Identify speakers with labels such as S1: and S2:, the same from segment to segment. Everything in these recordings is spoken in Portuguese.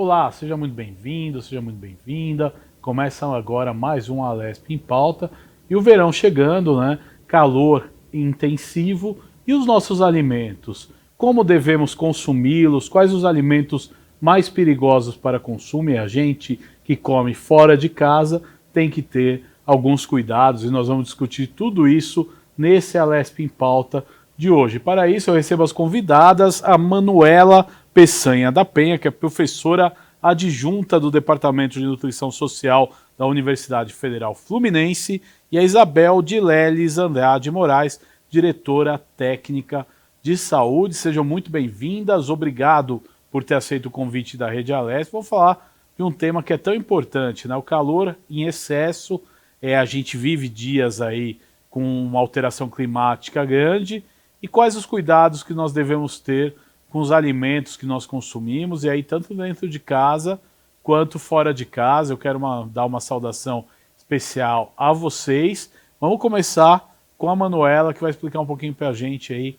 S1: Olá, seja muito bem-vindo, seja muito bem-vinda. Começa agora mais um Alesp em Pauta. E o verão chegando, né? Calor intensivo. E os nossos alimentos? Como devemos consumi-los? Quais os alimentos mais perigosos para consumo? E a gente que come fora de casa tem que ter alguns cuidados. E nós vamos discutir tudo isso nesse Alesp em Pauta de hoje. Para isso, eu recebo as convidadas, a Manuela Peçanha da Penha, que é professora adjunta do Departamento de Nutrição Social da Universidade Federal Fluminense, e a Isabel de Leles Andrade Moraes, diretora técnica de saúde. Sejam muito bem-vindas, obrigado por ter aceito o convite da Rede Alesp. Vamos falar de um tema que é tão importante, né? O calor em excesso, a gente vive dias aí com uma alteração climática grande, e quais os cuidados que nós devemos ter com os alimentos que nós consumimos, e aí tanto dentro de casa quanto fora de casa. Eu quero dar uma saudação especial a vocês. Vamos começar com a Manuela, que vai explicar um pouquinho para a gente aí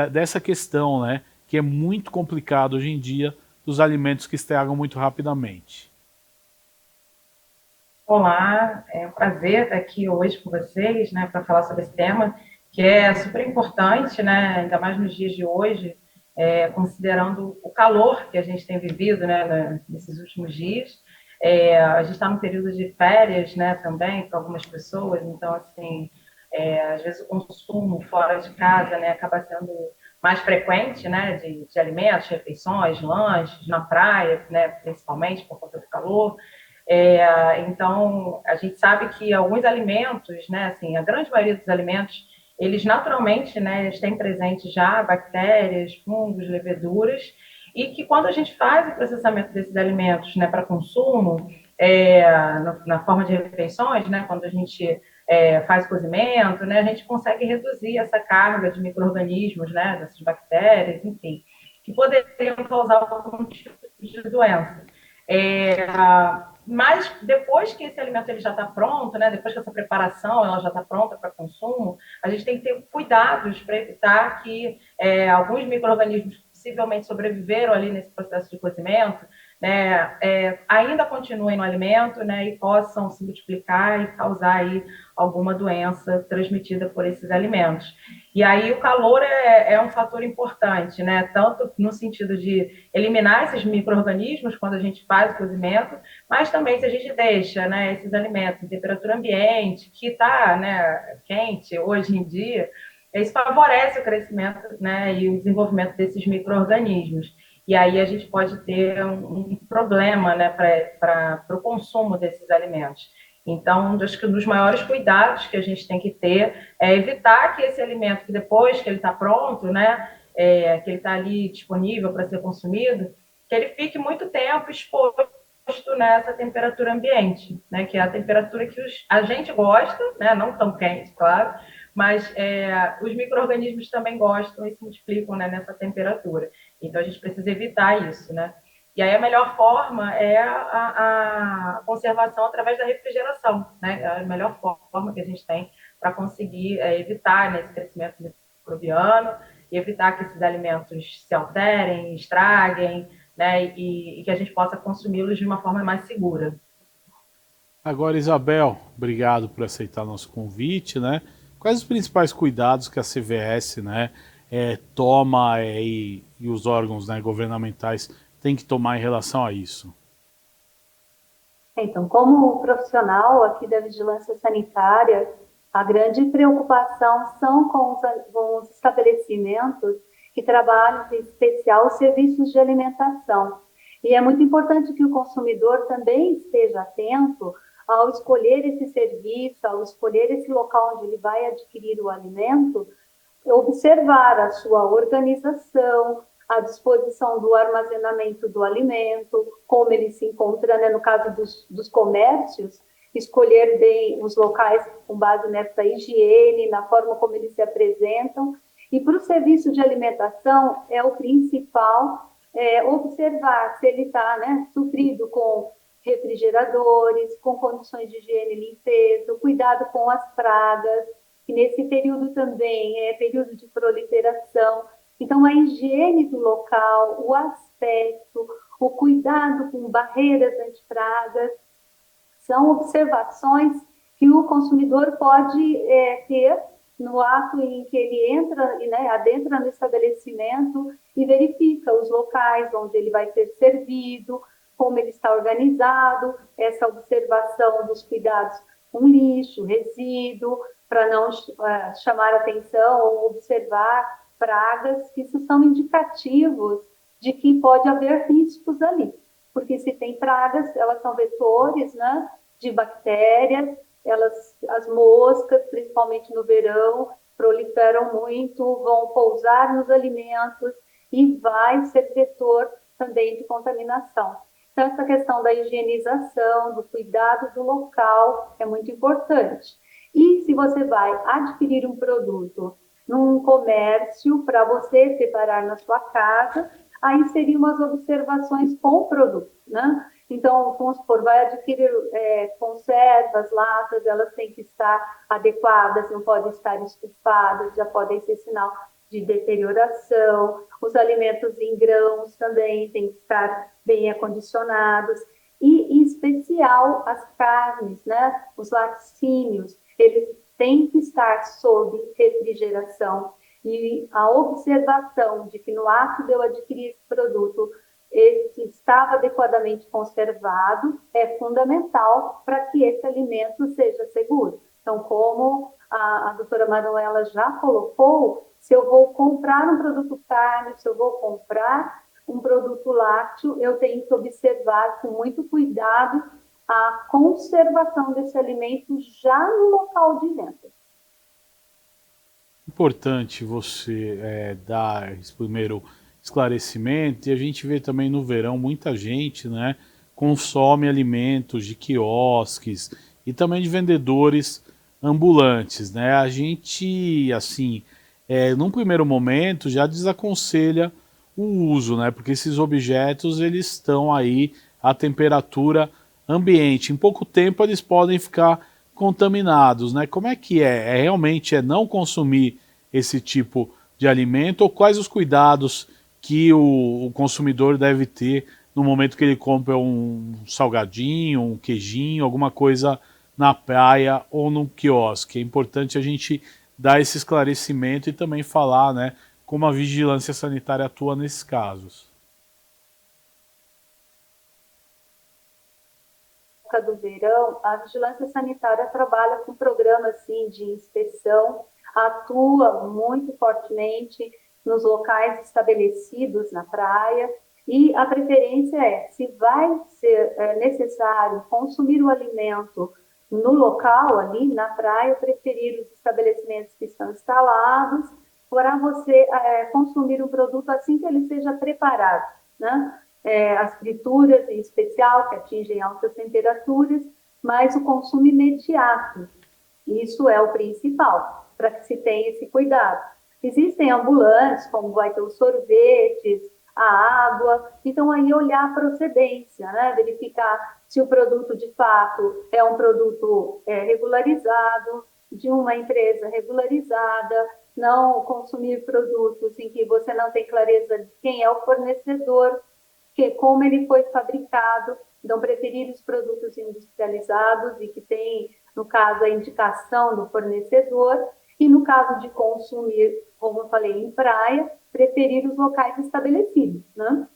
S1: dessa questão, né, que é muito complicado hoje em dia, dos alimentos que estragam muito rapidamente.
S2: Olá, é um prazer estar aqui hoje com vocês, né, para falar sobre esse tema, que é super importante, né, ainda mais nos dias de hoje, considerando o calor que a gente tem vivido, né, nesses últimos dias. A gente está num período de férias, né, também, para algumas pessoas, então, assim, às vezes o consumo fora de casa, né, acaba sendo mais frequente, né, de alimentos, refeições, lanches, na praia, né, principalmente por conta do calor. Então, a gente sabe que alguns alimentos, né, assim, a grande maioria dos alimentos, eles naturalmente, né, eles têm presente já bactérias, fungos, leveduras, e que quando a gente faz o processamento desses alimentos, né, para consumo, na forma de refeições, né, quando a gente faz cozimento, né, a gente consegue reduzir essa carga de micro-organismos, né, dessas bactérias, enfim, que poderiam causar algum tipo de doença. É, mas depois que esse alimento ele já está pronto, né, depois que essa preparação ela já está pronta para consumo, a gente tem que ter cuidados para evitar que alguns micro-organismos que possivelmente sobreviveram ali nesse processo de cozimento, né, ainda continuem no alimento, né, e possam se multiplicar e causar aí alguma doença transmitida por esses alimentos. E aí o calor é um fator importante, né, tanto no sentido de eliminar esses micro-organismos quando a gente faz o cozimento, mas também se a gente deixa, né, esses alimentos em temperatura ambiente, que está, né, quente hoje em dia, isso favorece o crescimento, né, e o desenvolvimento desses micro-organismos. E aí a gente pode ter um problema, né, para o consumo desses alimentos. Então, um dos maiores cuidados que a gente tem que ter é evitar que esse alimento, que depois que ele está pronto, né, que ele está ali disponível para ser consumido, que ele fique muito tempo exposto nessa temperatura ambiente, né, que é a temperatura que a gente gosta, né, não tão quente, claro, mas os micro-organismos também gostam e se multiplicam, né, nessa temperatura. Então a gente precisa evitar isso, né? E aí a melhor forma é a conservação através da refrigeração, né? É a melhor forma que a gente tem para conseguir evitar, né, esse crescimento microbiano e evitar que esses alimentos se alterem, estraguem, né, e que a gente possa consumi-los de uma forma mais segura.
S1: Agora, Isabel, obrigado por aceitar nosso convite, né? Quais os principais cuidados que a CVS, né, toma e os órgãos, né, governamentais têm que tomar em relação a isso?
S3: Então, como profissional aqui da vigilância sanitária, a grande preocupação são com os estabelecimentos que trabalham, em especial, serviços de alimentação. E é muito importante que o consumidor também esteja atento ao escolher esse serviço, ao escolher esse local onde ele vai adquirir o alimento, observar a sua organização, a disposição do armazenamento do alimento, como ele se encontra, né, no caso dos comércios, escolher bem os locais com base nessa higiene, na forma como eles se apresentam. E para o serviço de alimentação, é o principal observar se ele está, né, suprido com refrigeradores, com condições de higiene e limpeza, cuidado com as pragas, que nesse período também é período de proliferação. Então, a higiene do local, o aspecto, o cuidado com barreiras antipragas, são observações que o consumidor pode ter no ato em que ele entra, né, adentra no estabelecimento e verifica os locais onde ele vai ser servido, como ele está organizado, essa observação dos cuidados com lixo, resíduo, para não chamar atenção ou observar pragas, que isso são indicativos de que pode haver riscos ali. Porque se tem pragas, elas são vetores, né, de bactérias, as moscas, principalmente no verão, proliferam muito, vão pousar nos alimentos e vai ser vetor também de contaminação. Então, essa questão da higienização, do cuidado do local é muito importante. E se você vai adquirir um produto num comércio para você preparar na sua casa, aí seriam as observações com o produto, né? Então, vamos supor, vai adquirir conservas, latas, elas têm que estar adequadas, não podem estar estufadas, já podem ser sinal de deterioração. Os alimentos em grãos também têm que estar bem acondicionados. E, em especial, as carnes, né? Os laticínios, eles têm que estar sob refrigeração. E a observação de que no ato de eu adquirir esse produto, ele estava adequadamente conservado, é fundamental para que esse alimento seja seguro. Então, como a doutora Manuela já colocou, se eu vou comprar um produto carne, se eu vou comprar um produto lácteo, eu tenho que observar com muito cuidado a conservação desse alimento já no local de venda.
S1: Importante você dar esse primeiro esclarecimento, e a gente vê também no verão muita gente, né, consome alimentos de quiosques e também de vendedores ambulantes, né? A gente, assim, num primeiro momento já desaconselha o uso, né? Porque esses objetos eles estão aí à temperatura ambiente. Em pouco tempo eles podem ficar contaminados, né? Como é que realmente não consumir esse tipo de alimento, ou quais os cuidados que o consumidor deve ter no momento que ele compra um salgadinho, um queijinho, alguma coisa na praia ou no quiosque? É importante a gente dar esse esclarecimento e também falar, né, como a vigilância sanitária atua nesses casos.
S3: Do verão, a vigilância sanitária trabalha com programas assim, de inspeção, atua muito fortemente nos locais estabelecidos na praia, e a preferência se vai ser necessário consumir o alimento no local, ali na praia, preferir os estabelecimentos que estão instalados, para você consumir o produto assim que ele seja preparado, né? As frituras em especial, que atingem altas temperaturas, mas o consumo imediato, isso é o principal, para que se tenha esse cuidado. Existem ambulantes, como vai ter os sorvetes, a água, então aí olhar a procedência, né? Verificar se o produto de fato é um produto regularizado, de uma empresa regularizada, não consumir produtos em que você não tem clareza de quem é o fornecedor, como ele foi fabricado. Então, preferir os produtos industrializados e que tem, no caso, a indicação do fornecedor. E no caso de consumir, como eu falei, em praia, preferir os locais estabelecidos, né?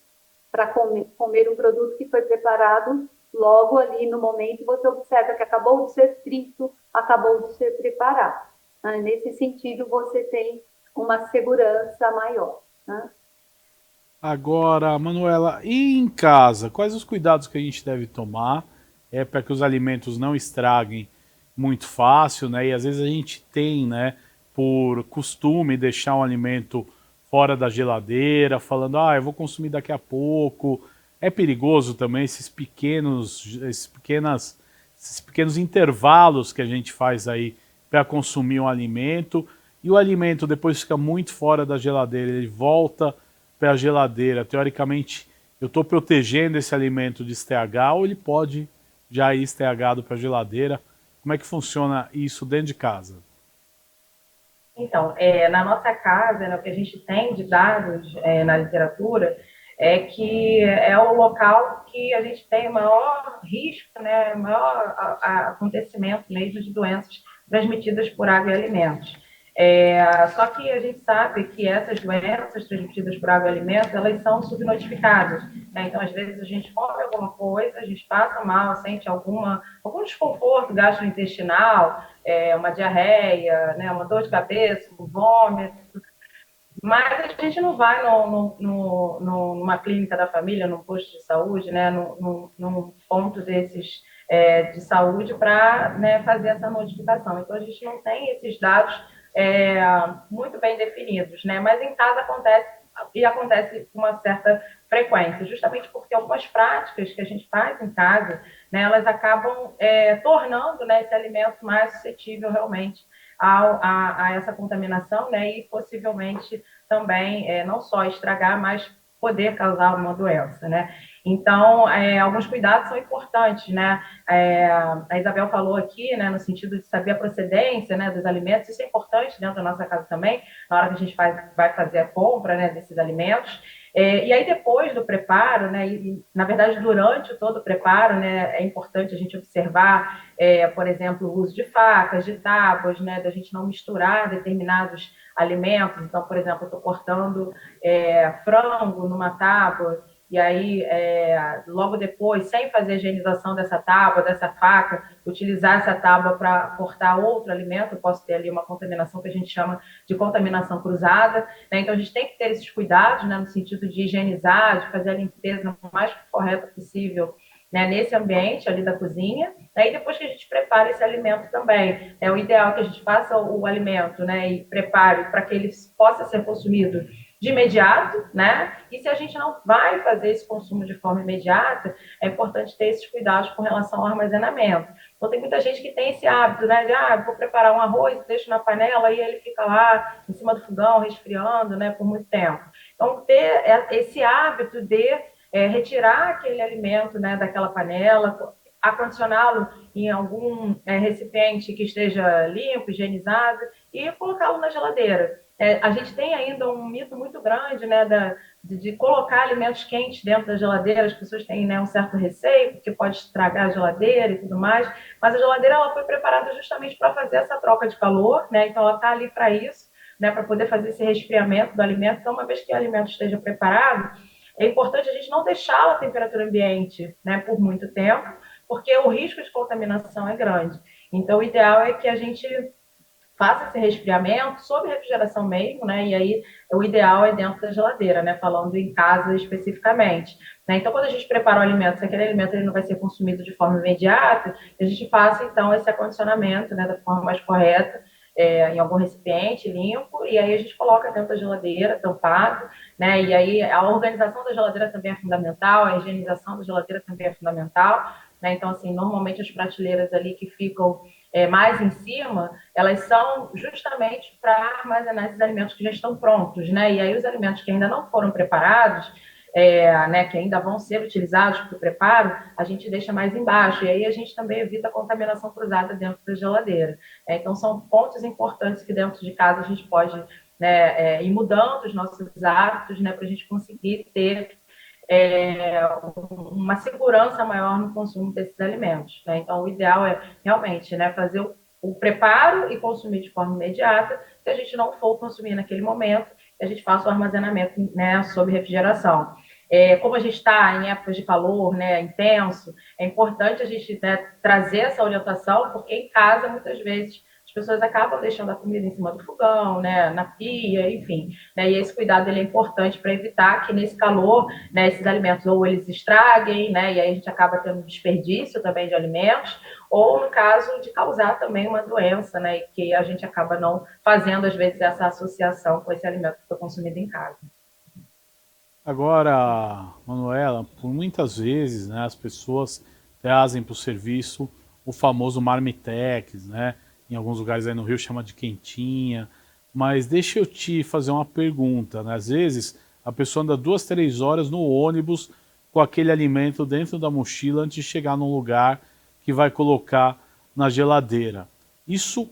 S3: Para comer um produto que foi preparado logo ali no momento, você observa que acabou de ser frito, acabou de ser preparado. Nesse sentido, você tem uma segurança maior, né?
S1: Agora, Manuela, e em casa, quais os cuidados que a gente deve tomar para que os alimentos não estraguem muito fácil, né? E às vezes a gente tem, né, por costume deixar um alimento fora da geladeira, falando, eu vou consumir daqui a pouco. É perigoso também esses pequenos intervalos que a gente faz aí para consumir um alimento, e o alimento depois fica muito fora da geladeira, ele volta para a geladeira. Teoricamente, eu estou protegendo esse alimento de estragar, ou ele pode já ir estragado para a geladeira? Como é que funciona isso dentro de casa?
S2: Então, na nossa casa, né, o que a gente tem de dados na literatura é que é o local que a gente tem o maior risco, né, o maior acontecimento mesmo de doenças transmitidas por água e alimentos. Só que a gente sabe que essas doenças transmitidas por água e alimentos, elas são subnotificadas, né? Então, às vezes, a gente come alguma coisa, a gente passa mal, sente algum desconforto gastrointestinal, uma diarreia, né, uma dor de cabeça, um vômito, mas a gente não vai numa clínica da família, num posto de saúde, né, num ponto desses de saúde para, né, fazer essa notificação. Então, a gente não tem esses dados muito bem definidos, né? Mas em casa acontece, e acontece com uma certa frequência, justamente porque algumas práticas que a gente faz em casa, né, elas acabam tornando, né, esse alimento mais suscetível realmente a essa contaminação, né, e possivelmente também não só estragar, mas poder causar uma doença, né? Então, alguns cuidados são importantes, né? A Isabel falou aqui, né, no sentido de saber a procedência, né, dos alimentos. Isso é importante dentro da nossa casa também, na hora que a gente vai fazer a compra, né, desses alimentos. E aí, depois do preparo, né, e, na verdade, durante todo o preparo, né, é importante a gente observar, por exemplo, o uso de facas, de tábuas, né, da gente não misturar determinados alimentos. Então, por exemplo, eu estou cortando frango numa tábua, e aí, logo depois, sem fazer a higienização dessa tábua, dessa faca, utilizar essa tábua para cortar outro alimento, eu posso ter ali uma contaminação que a gente chama de contaminação cruzada, né? Então, a gente tem que ter esses cuidados, né, no sentido de higienizar, de fazer a limpeza o mais correta possível, né, nesse ambiente ali da cozinha. Aí, depois que a gente prepara esse alimento também, o ideal é que a gente faça o alimento, né, e prepare para que ele possa ser consumido de imediato, né? E se a gente não vai fazer esse consumo de forma imediata, é importante ter esses cuidados com relação ao armazenamento. Então, tem muita gente que tem esse hábito, né? De, vou preparar um arroz, deixo na panela e ele fica lá em cima do fogão, resfriando, né, por muito tempo. Então, ter esse hábito de retirar aquele alimento, né, daquela panela, acondicioná-lo em algum recipiente que esteja limpo, higienizado e colocá-lo na geladeira. A gente tem ainda um mito muito grande, né, de colocar alimentos quentes dentro da geladeira. As pessoas têm, né, um certo receio, porque pode estragar a geladeira e tudo mais, mas a geladeira ela foi preparada justamente para fazer essa troca de calor, né, então ela está ali para isso, né, para poder fazer esse resfriamento do alimento. Então, uma vez que o alimento esteja preparado, é importante a gente não deixá-lo à temperatura ambiente, né, por muito tempo, porque o risco de contaminação é grande. Então, o ideal é que a gente faça esse resfriamento sob refrigeração mesmo, né? E aí o ideal é dentro da geladeira, né? Falando em casa especificamente, né? Então, quando a gente prepara o alimento, se aquele alimento ele não vai ser consumido de forma imediata, a gente faça então esse acondicionamento, né? Da forma mais correta, em algum recipiente limpo, e aí a gente coloca dentro da geladeira, tampado, né? E aí a organização da geladeira também é fundamental, a higienização da geladeira também é fundamental, né? Então, assim, normalmente as prateleiras ali que ficam mais em cima, elas são justamente para armazenar esses alimentos que já estão prontos, né? E aí os alimentos que ainda não foram preparados, né, que ainda vão ser utilizados para o preparo, a gente deixa mais embaixo. E aí a gente também evita a contaminação cruzada dentro da geladeira. Então, são pontos importantes que dentro de casa a gente pode, né, ir mudando os nossos hábitos, né, para a gente conseguir ter uma segurança maior no consumo desses alimentos, né? Então, o ideal é realmente, né, fazer o preparo e consumir de forma imediata. Se a gente não for consumir naquele momento, a gente faça o armazenamento, né, sob refrigeração. Como a gente está em épocas de calor, né, intenso, é importante a gente, né, trazer essa orientação, porque em casa, muitas vezes, as pessoas acabam deixando a comida em cima do fogão, né, na pia, enfim, né, e esse cuidado ele é importante para evitar que nesse calor, né, esses alimentos ou eles estraguem, né, e aí a gente acaba tendo desperdício também de alimentos, ou no caso de causar também uma doença, né, e que a gente acaba não fazendo às vezes essa associação com esse alimento que foi consumido em casa.
S1: Agora, Manuela, por muitas vezes, né, as pessoas trazem para o serviço o famoso marmitex, né? Em alguns lugares aí no Rio chama de quentinha. Mas deixa eu te fazer uma pergunta, né? Às vezes a pessoa anda 2, 3 horas no ônibus com aquele alimento dentro da mochila antes de chegar num lugar que vai colocar na geladeira. Isso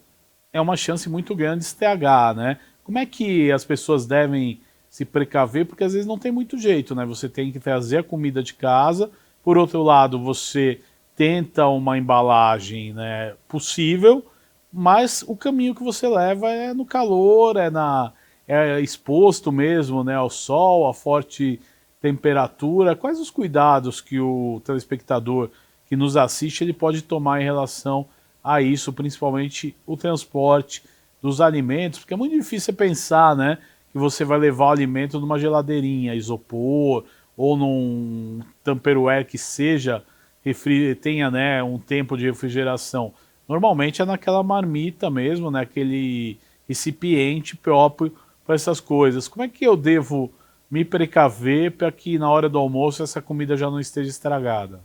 S1: é uma chance muito grande de estragar, né? Como é que as pessoas devem se precaver, porque às vezes não tem muito jeito, né? Você tem que trazer a comida de casa, por outro lado, você tenta uma embalagem, né, possível, mas o caminho que você leva é no calor, é exposto mesmo, né, ao sol, a forte temperatura. Quais os cuidados que o telespectador que nos assiste ele pode tomar em relação a isso, principalmente o transporte dos alimentos, porque é muito difícil pensar, né, que você vai levar o alimento numa geladeirinha, isopor, ou num Tupperware que seja, tenha, né, um tempo de refrigeração. Normalmente é naquela marmita mesmo, né, aquele recipiente próprio para essas coisas. Como é que eu devo me precaver para que na hora do almoço essa comida já não esteja estragada?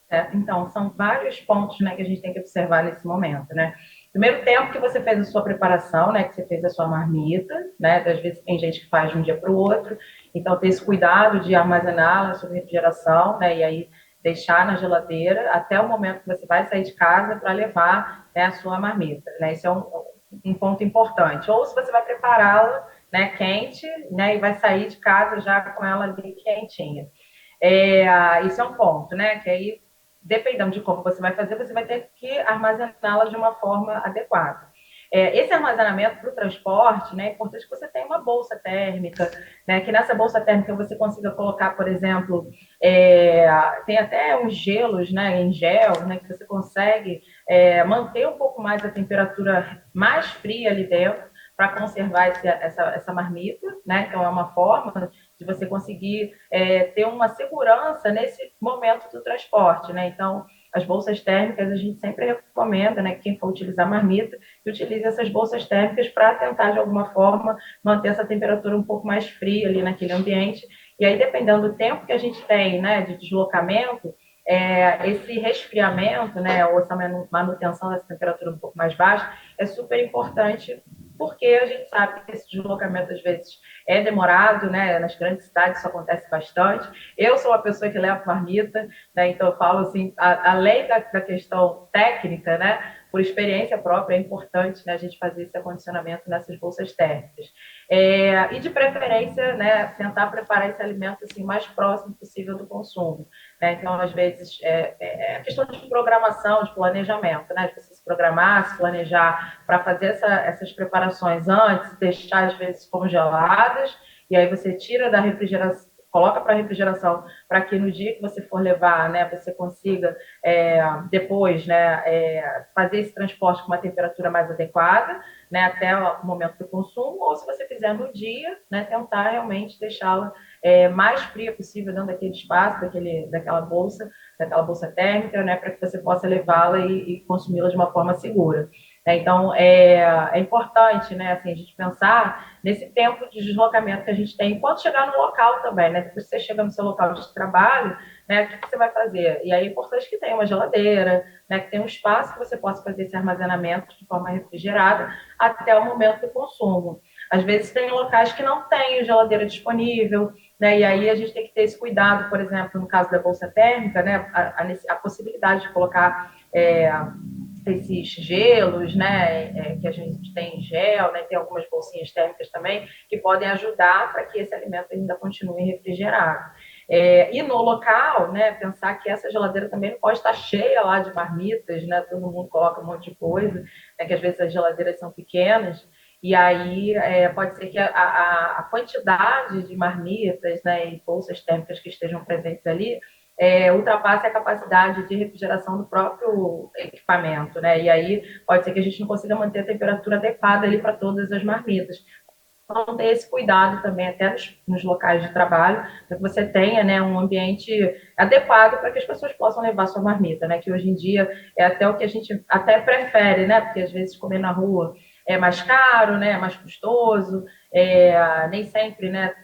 S2: Certo? Então, são vários pontos, né, que a gente tem que observar nesse momento, né? Primeiro tempo que você fez a sua preparação, né, que você fez a sua marmita, né? Às vezes tem gente que faz de um dia para o outro, então ter esse cuidado de armazená-la sob refrigeração, né? E aí deixar na geladeira até o momento que você vai sair de casa para levar, né, a sua marmita, né? Isso é um ponto importante. Ou se você vai prepará-la, né, quente, né, e vai sair de casa já com ela ali quentinha. Isso é um ponto, né? Que aí, dependendo de como você vai fazer, você vai ter que armazená-la de uma forma adequada. Esse armazenamento para o transporte, né, é importante que você tenha uma bolsa térmica, né, que nessa bolsa térmica você consiga colocar, por exemplo, tem até uns gelos, né, em gel, né, que você consegue manter um pouco mais a temperatura mais fria ali dentro para conservar essa marmita, né? Então é uma forma de você conseguir ter uma segurança nesse momento do transporte, né? Então as bolsas térmicas a gente sempre recomenda, né, que quem for utilizar marmita, que utilize essas bolsas térmicas para tentar de alguma forma manter essa temperatura um pouco mais fria ali naquele ambiente. E aí dependendo do tempo que a gente tem, né, de deslocamento, esse resfriamento, né, ou essa manutenção dessa temperatura um pouco mais baixa é super importante, porque a gente sabe que esse deslocamento às vezes é demorado, né? Nas grandes cidades isso acontece bastante. Eu sou uma pessoa que leva marmita, né? Então eu falo assim, além da questão técnica, né? Por experiência própria, é importante, né, a gente fazer esse acondicionamento nessas bolsas térmicas. E de preferência, né, tentar preparar esse alimento assim, mais próximo possível do consumo. Né? Então, às vezes, é questão de programação, de planejamento, né? De você se programar, se planejar para fazer essas preparações antes, deixar, às vezes, congeladas, e aí você tira da refrigeração, coloca para refrigeração, para que no dia que você for levar, né, você consiga depois, né, fazer esse transporte com uma temperatura mais adequada, né, até o momento do consumo, ou se você fizer no dia, né, tentar realmente deixá-la mais fria possível dentro daquele espaço, daquela bolsa térmica, né, para que você possa levá-la e consumi-la de uma forma segura. Então, é importante, né, assim, a gente pensar nesse tempo de deslocamento que a gente tem, enquanto chegar no local também, né, depois que você chega no seu local de trabalho, né, o que você vai fazer? E aí é importante que tenha uma geladeira, né, que tenha um espaço que você possa fazer esse armazenamento de forma refrigerada até o momento do consumo. Às vezes tem locais que não tem geladeira disponível, né, e aí a gente tem que ter esse cuidado, por exemplo, no caso da bolsa térmica, né, a possibilidade de colocar esses gelos, né, que a gente tem em gel, né, tem algumas bolsinhas térmicas também, que podem ajudar para que esse alimento ainda continue refrigerado. E no local, né, pensar que essa geladeira também não pode estar cheia lá de marmitas, né, todo mundo coloca um monte de coisa, né, que às vezes as geladeiras são pequenas, e aí pode ser que a quantidade de marmitas, né, e bolsas térmicas que estejam presentes ali ultrapasse a capacidade de refrigeração do próprio equipamento, né? E aí pode ser que a gente não consiga manter a temperatura adequada ali para todas as marmitas. Então, ter esse cuidado também, até nos locais de trabalho, para que você tenha, né, um ambiente adequado para que as pessoas possam levar sua marmita, né? Que hoje em dia é até o que a gente até prefere, né? Porque às vezes comer na rua é mais caro, né? É mais custoso, nem sempre, né?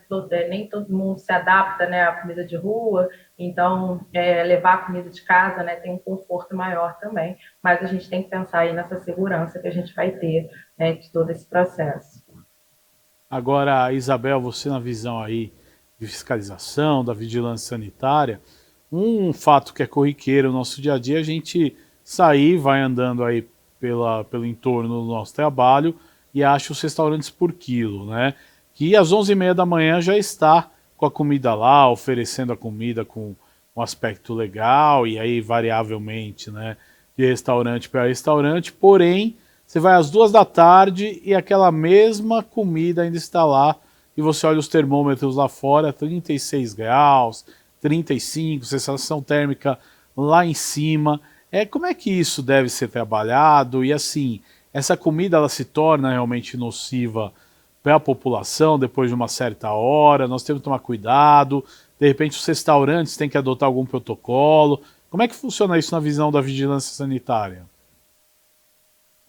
S2: Nem todo mundo se adapta, né, à comida de rua, então levar a comida de casa, né, tem um conforto maior também, mas a gente tem que pensar aí nessa segurança que a gente vai ter, né, de todo esse processo.
S1: Agora, Isabel, você na visão aí de fiscalização, da vigilância sanitária, um fato que é corriqueiro no nosso dia a dia, é a gente sair, vai andando aí pelo entorno do nosso trabalho e acha os restaurantes por quilo, né? Que às 11h30 da manhã já está com a comida lá, oferecendo a comida com um aspecto legal, e aí variavelmente, né, de restaurante para restaurante, porém, você vai às 2 da tarde e aquela mesma comida ainda está lá, e você olha os termômetros lá fora, 36 graus, 35, sensação térmica lá em cima. Como é que isso deve ser trabalhado? E assim, essa comida ela se torna realmente nociva para a população depois de uma certa hora? Nós temos que tomar cuidado. De repente os restaurantes têm que adotar algum protocolo. Como é que funciona isso na visão da vigilância sanitária?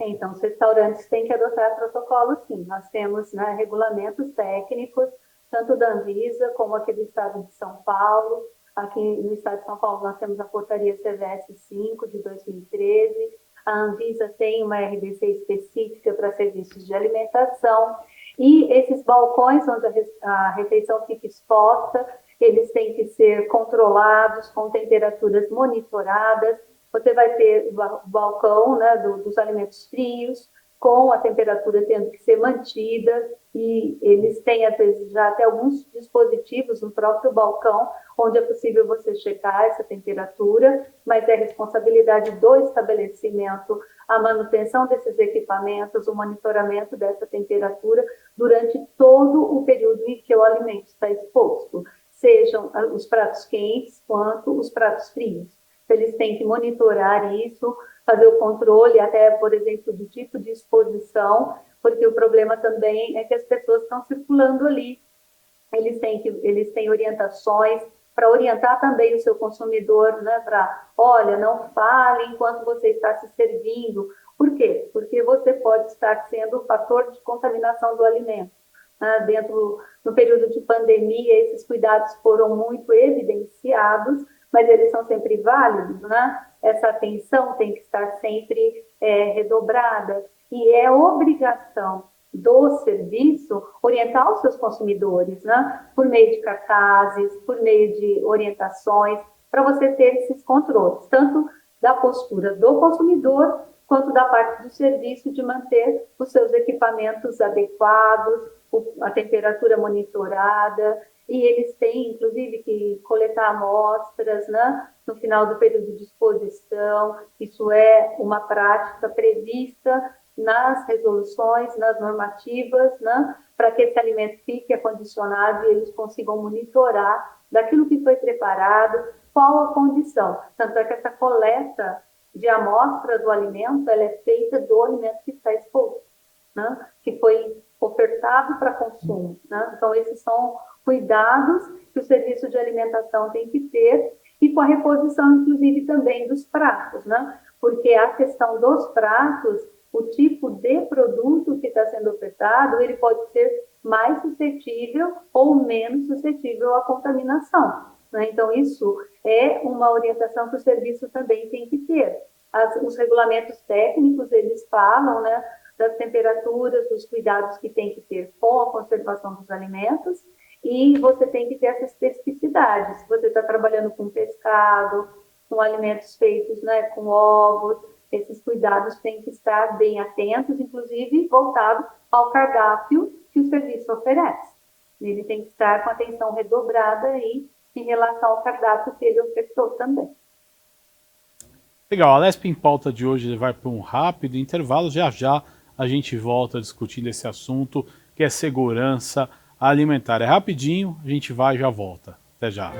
S3: Então, os restaurantes têm que adotar protocolos, sim. Nós temos, né, regulamentos técnicos, tanto da Anvisa como aqui do Estado de São Paulo. Aqui no Estado de São Paulo nós temos a Portaria CVS 5 de 2013. A Anvisa tem uma RDC específica para serviços de alimentação. E esses balcões onde a refeição fica exposta, eles têm que ser controlados com temperaturas monitoradas. Você vai ter o balcão, né, dos alimentos frios, com a temperatura tendo que ser mantida, e eles têm, às vezes, já até alguns dispositivos no próprio balcão, onde é possível você checar essa temperatura, mas é responsabilidade do estabelecimento a manutenção desses equipamentos, o monitoramento dessa temperatura durante todo o período em que o alimento está exposto, sejam os pratos quentes quanto os pratos frios. Eles têm que monitorar isso, fazer o controle até, por exemplo, do tipo de exposição, porque o problema também é que as pessoas estão circulando ali. Eles têm orientações para orientar também o seu consumidor, né, para, olha, não fale enquanto você está se servindo. Por quê? Porque você pode estar sendo o fator de contaminação do alimento. No período de pandemia, esses cuidados foram muito evidenciados, mas eles são sempre válidos, né? Essa atenção tem que estar sempre redobrada, e é obrigação do serviço orientar os seus consumidores, né? Por meio de cartazes, por meio de orientações, para você ter esses controles, tanto da postura do consumidor, quanto da parte do serviço de manter os seus equipamentos adequados, a temperatura monitorada, e eles têm, inclusive, que coletar amostras, né, no final do período de exposição. Isso é uma prática prevista nas resoluções, nas normativas, né, para que esse alimento fique acondicionado e eles consigam monitorar daquilo que foi preparado, qual a condição. Tanto é que essa coleta de amostra do alimento, ela é feita do alimento que está exposto, né, que foi ofertado para consumo, né? Então, esses são cuidados que o serviço de alimentação tem que ter, e com a reposição, inclusive, também dos pratos, né? Porque a questão dos pratos, o tipo de produto que está sendo ofertado, ele pode ser mais suscetível ou menos suscetível à contaminação, né? Então, isso é uma orientação que o serviço também tem que ter. Os regulamentos técnicos, eles falam, né, das temperaturas, dos cuidados que tem que ter com a conservação dos alimentos, e você tem que ter essa especificidade. Se você está trabalhando com pescado, com alimentos feitos, né, com ovos, esses cuidados têm que estar bem atentos, inclusive voltado ao cardápio que o serviço oferece. Ele tem que estar com atenção redobrada aí em relação ao cardápio que ele ofertou também.
S1: Legal, a Lesp em Pauta de hoje vai para um rápido intervalo. Já já a gente volta discutindo esse assunto, que é segurança alimentar. É rapidinho, a gente vai e já volta. Até já.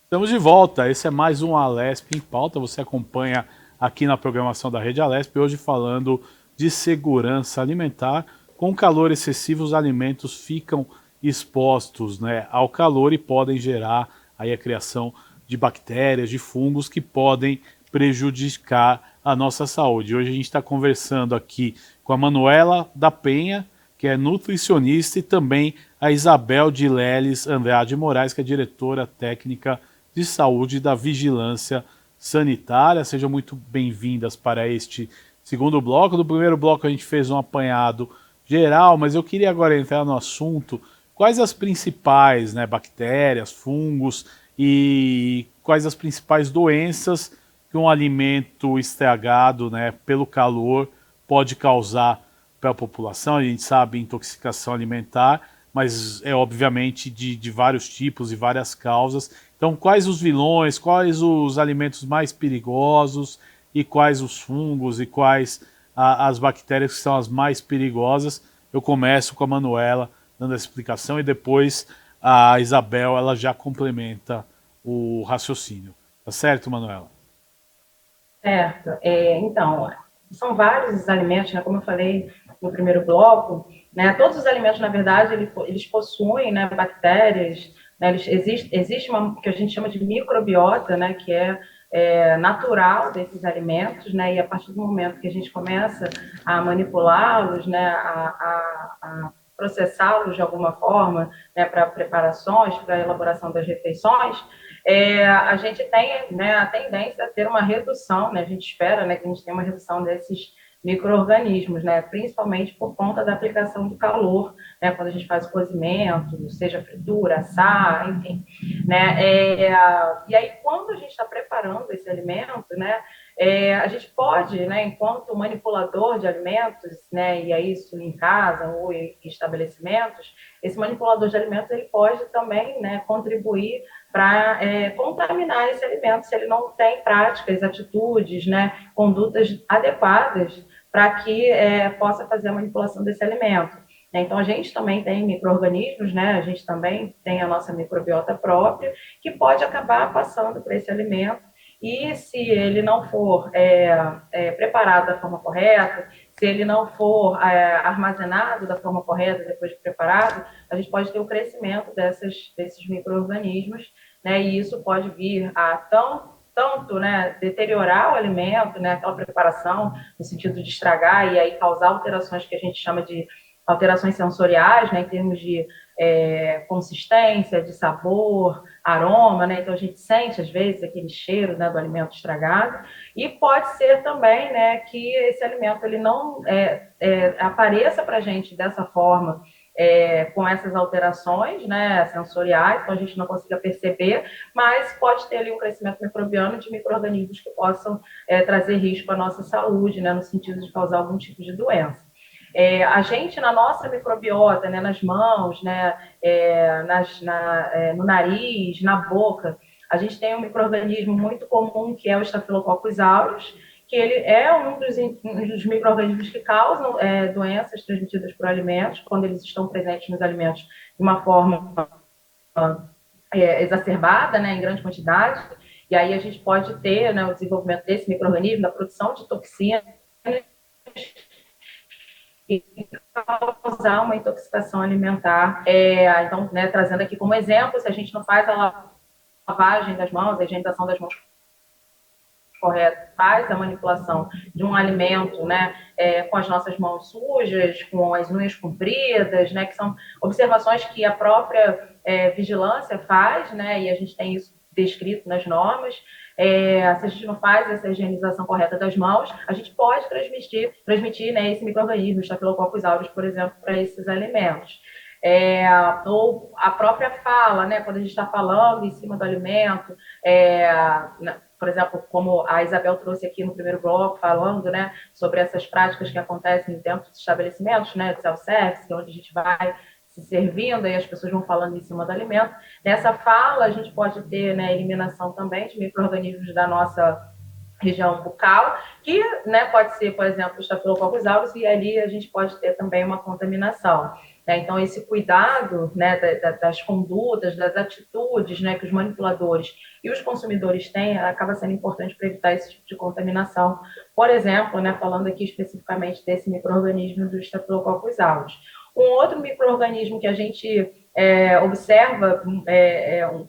S1: Estamos de volta, esse é mais um Alesp em Pauta, você acompanha aqui na programação da Rede Alesp, hoje falando de segurança alimentar. Com calor excessivo, os alimentos ficam expostos, né, ao calor e podem gerar aí a criação de bactérias, de fungos que podem prejudicar a nossa saúde. Hoje a gente está conversando aqui com a Manuela da Penha, que é nutricionista, e também a Isabel de Leles Andrade Moraes, que é diretora técnica de saúde da Vigilância Sanitária. Sejam muito bem-vindas para este segundo bloco. No primeiro bloco a gente fez um apanhado geral, mas eu queria agora entrar no assunto. Quais as principais, né, bactérias, fungos e quais as principais doenças que um alimento estragado, né, pelo calor pode causar para a população? A gente sabe intoxicação alimentar, mas é obviamente de vários tipos e várias causas. Então, quais os vilões, quais os alimentos mais perigosos e quais os fungos e quais as bactérias que são as mais perigosas? Eu começo com a Manuela dando essa explicação e depois a Isabel ela já complementa o raciocínio. Tá certo, Manuela?
S2: Certo. Então, são vários os alimentos, né, como eu falei no primeiro bloco, né, todos os alimentos, na verdade, eles possuem, né, bactérias, né, existe uma que a gente chama de microbiota, né, que é natural desses alimentos, né, e a partir do momento que a gente começa a manipulá-los, né, a processá-los de alguma forma, né, para preparações, para a elaboração das refeições, a gente tem, né, a tendência a ter uma redução, né, a gente espera, né, que a gente tenha uma redução desses micro-organismos, né, principalmente por conta da aplicação do calor, né, quando a gente faz o cozimento, seja fritura, assar, enfim, né, e aí quando a gente está preparando esse alimento, né, a gente pode, né, enquanto manipulador de alimentos, né, e é isso em casa ou em estabelecimentos, esse manipulador de alimentos ele pode também, né, contribuir para contaminar esse alimento se ele não tem práticas, atitudes, né, condutas adequadas para que possa fazer a manipulação desse alimento. Então, a gente também tem micro-organismos, né? A gente também tem a nossa microbiota própria, que pode acabar passando para esse alimento, e se ele não for preparado da forma correta, se ele não for armazenado da forma correta depois de preparado, a gente pode ter o crescimento desses micro-organismos, né? E isso pode vir a tanto, né, deteriorar o alimento, né, aquela preparação, no sentido de estragar e aí causar alterações que a gente chama de alterações sensoriais, né, em termos de consistência, de sabor, aroma, né, então a gente sente às vezes aquele cheiro, né, do alimento estragado, e pode ser também, né, que esse alimento ele não apareça para a gente dessa forma, com essas alterações, né, sensoriais, então a gente não consiga perceber, mas pode ter ali um crescimento microbiano de micro-organismos que possam trazer risco à nossa saúde, né, no sentido de causar algum tipo de doença. A gente, na nossa microbiota, né, nas mãos, né, no nariz, na boca, a gente tem um micro-organismo muito comum que é o Staphylococcus aureus, que ele é um dos micro-organismos que causam doenças transmitidas por alimentos, quando eles estão presentes nos alimentos de uma forma exacerbada, né, em grande quantidade, e aí a gente pode ter, né, o desenvolvimento desse micro-organismo, da produção de toxinas, e causar uma intoxicação alimentar. Então, né, trazendo aqui como exemplo, se a gente não faz a lavagem das mãos, a higienização das mãos correta, faz a manipulação de um alimento, né, com as nossas mãos sujas, com as unhas compridas, né, que são observações que a própria vigilância faz, né, e a gente tem isso descrito nas normas. Se a gente não faz essa higienização correta das mãos, a gente pode transmitir, né, esse micro-organismo, Staphylococcus aureus, por exemplo, para esses alimentos. Ou a própria fala, né, quando a gente está falando em cima do alimento, por exemplo, como a Isabel trouxe aqui no primeiro bloco, falando, né, sobre essas práticas que acontecem dentro dos estabelecimentos, né, de self-service, onde a gente vai se servindo e as pessoas vão falando em cima do alimento. Nessa fala, a gente pode ter, né, eliminação também de micro-organismos da nossa região bucal, que, né, pode ser, por exemplo, o Staphylococcus aureus, e ali a gente pode ter também uma contaminação. Então, esse cuidado, né, das condutas, das atitudes, né, que os manipuladores e os consumidores têm, acaba sendo importante para evitar esse tipo de contaminação. Por exemplo, né, falando aqui especificamente desse micro-organismo do Staphylococcus aureus. Um outro micro-organismo que a gente observa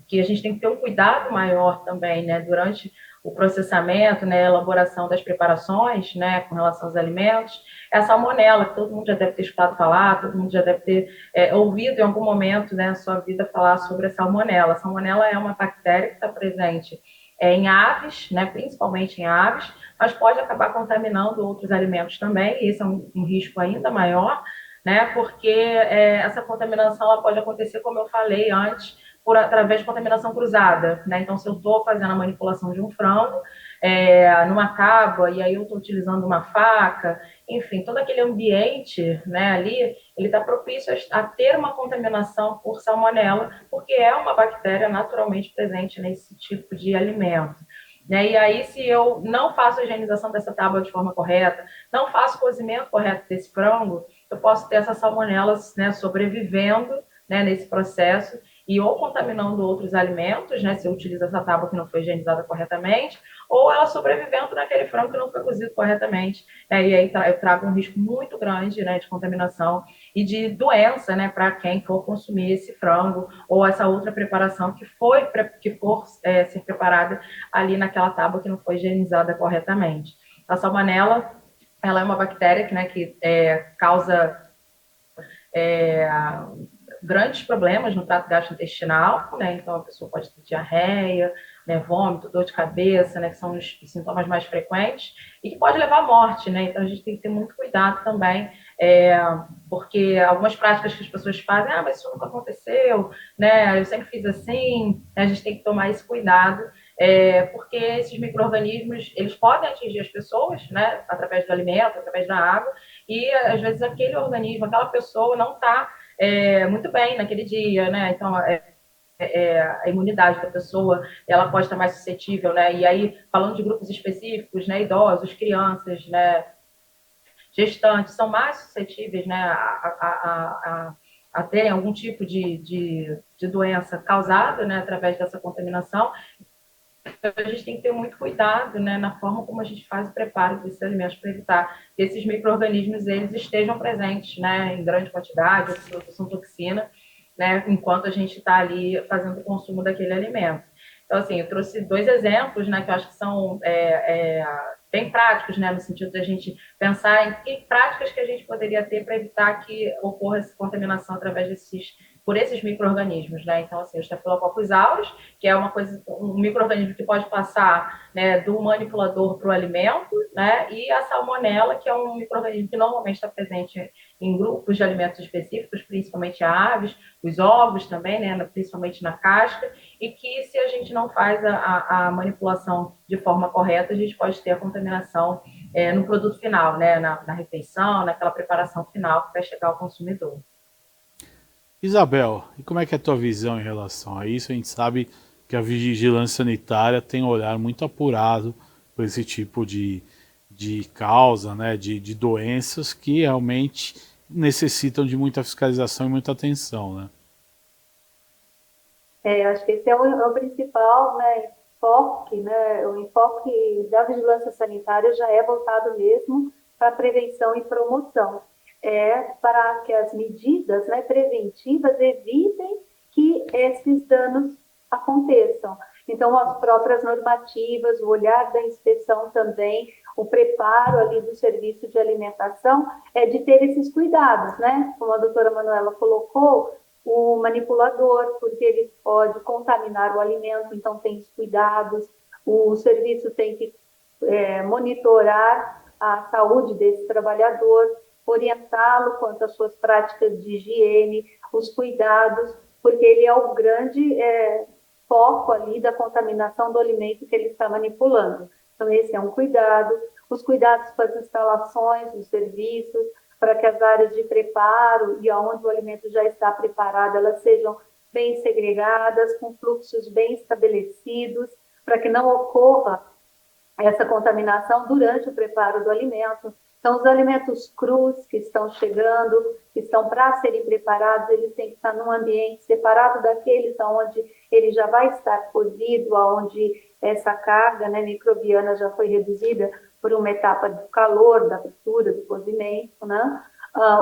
S2: que a gente tem que ter um cuidado maior também, né, durante o processamento, né, a elaboração das preparações, né, com relação aos alimentos, é a salmonela, que todo mundo já deve ter escutado falar, todo mundo já deve ter ouvido em algum momento, né, na sua vida falar sobre a salmonela. A salmonela é uma bactéria que está presente em aves, né, principalmente em aves, mas pode acabar contaminando outros alimentos também, e esse é um risco ainda maior, né, porque essa contaminação ela pode acontecer, como eu falei antes, através de contaminação cruzada, né? Então, se eu estou fazendo a manipulação de um frango numa tábua e aí eu estou utilizando uma faca, enfim, todo aquele ambiente, né, ali, ele está propício a ter uma contaminação por salmonela, porque é uma bactéria naturalmente presente nesse tipo de alimento. Né? E aí, se eu não faço a higienização dessa tábua de forma correta, não faço o cozimento correto desse frango, eu posso ter essas salmonelas, né, sobrevivendo, né, nesse processo e ou contaminando outros alimentos, né, se eu utilizo essa tábua que não foi higienizada corretamente, ou ela sobrevivendo naquele frango que não foi cozido corretamente. E aí eu trago um risco muito grande, né, de contaminação e de doença, né, para quem for consumir esse frango ou essa outra preparação que for ser preparada ali naquela tábua que não foi higienizada corretamente. A salmonela, ela é uma bactéria que causa grandes problemas no trato gastrointestinal, né? Então a pessoa pode ter diarreia, né, vômito, dor de cabeça, né, que são os sintomas mais frequentes e que pode levar à morte, né? Então a gente tem que ter muito cuidado também, porque algumas práticas que as pessoas fazem, mas isso nunca aconteceu, né? Eu sempre fiz assim, né? A gente tem que tomar esse cuidado, porque esses micro-organismos, eles podem atingir as pessoas, né, através do alimento, através da água, e às vezes aquele organismo, aquela pessoa não está muito bem naquele dia, né? Então, a imunidade da pessoa, ela pode estar mais suscetível, né? E aí, falando de grupos específicos, né? Idosos, crianças, né? Gestantes, são mais suscetíveis, né? A terem algum tipo de doença causada, né? Através dessa contaminação. Então, a gente tem que ter muito cuidado, né, na forma como a gente faz o preparo desses alimentos para evitar que esses micro-organismos eles estejam presentes, né, em grande quantidade, ou produção toxina, né, enquanto a gente está ali fazendo o consumo daquele alimento. Então, assim, eu trouxe dois exemplos, né, que eu acho que são bem práticos, né, no sentido de a gente pensar em que práticas que a gente poderia ter para evitar que ocorra essa contaminação por esses micro-organismos, né? Então, assim, o Staphylococcus aureus, que é um micro-organismo que pode passar, né, do manipulador para o alimento, né? E a salmonela, que é um micro-organismo que normalmente está presente em grupos de alimentos específicos, principalmente aves, os ovos também, né, principalmente na casca, e que se a gente não faz a manipulação de forma correta, a gente pode ter a contaminação no produto final, né, na refeição, naquela preparação final que vai chegar ao consumidor.
S1: Isabel, e como é que é a tua visão em relação a isso? A gente sabe que a vigilância sanitária tem um olhar muito apurado por esse tipo de causa, né, de doenças que realmente necessitam de muita fiscalização e muita atenção, né?
S3: Acho que esse é o principal, né, enfoque, né, o enfoque da vigilância sanitária já é voltado mesmo para prevenção e promoção, para que as medidas, né, preventivas evitem que esses danos aconteçam. Então, as próprias normativas, o olhar da inspeção também, o preparo ali do serviço de alimentação é de ter esses cuidados, né? Como a doutora Manuela colocou, o manipulador, porque ele pode contaminar o alimento, então tem os cuidados, o serviço tem que monitorar a saúde desse trabalhador, orientá-lo quanto às suas práticas de higiene, os cuidados, porque ele é o grande foco ali da contaminação do alimento que ele está manipulando. Então, esse é um cuidado. Os cuidados com as instalações, os serviços, para que as áreas de preparo e aonde o alimento já está preparado, elas sejam bem segregadas, com fluxos bem estabelecidos, para que não ocorra essa contaminação durante o preparo do alimento. Então, os alimentos crus que estão chegando, que estão para serem preparados, eles têm que estar num ambiente separado daqueles onde ele já vai estar cozido, onde essa carga, né, microbiana já foi reduzida por uma etapa do calor, da fritura, do cozimento, né?